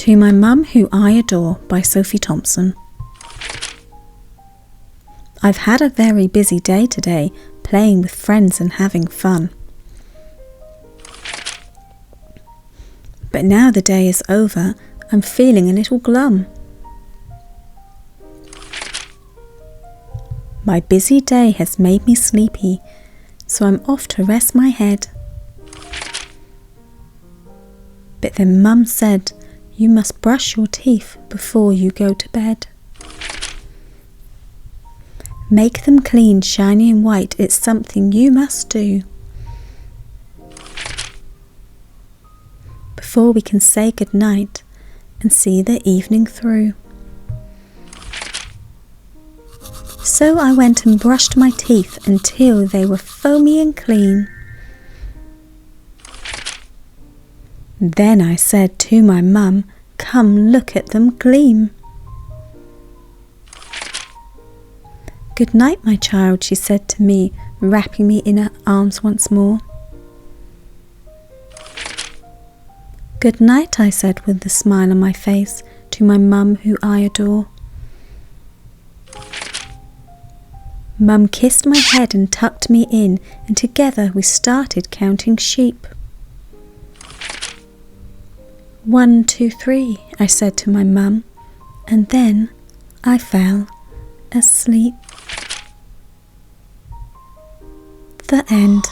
To My Mum Who I Adore by Sophie Thomson. I've had a very busy day today, playing with friends and having fun. But now the day is over, I'm feeling a little glum. My busy day has made me sleepy, so I'm off to rest my head. But then Mum said, you must brush your teeth before you go to bed. Make them clean, shiny and white, it's something you must do. Before we can say good night and see the evening through. So I went and brushed my teeth until they were foamy and clean. Then I said to my mum, come look at them gleam. Good night, my child, she said to me, wrapping me in her arms once more. Good night, I said with a smile on my face, to my mum who I adore. Mum kissed my head and tucked me in, and together we started counting sheep. 1, 2, 3, I said to my mum, and then I fell asleep. The end.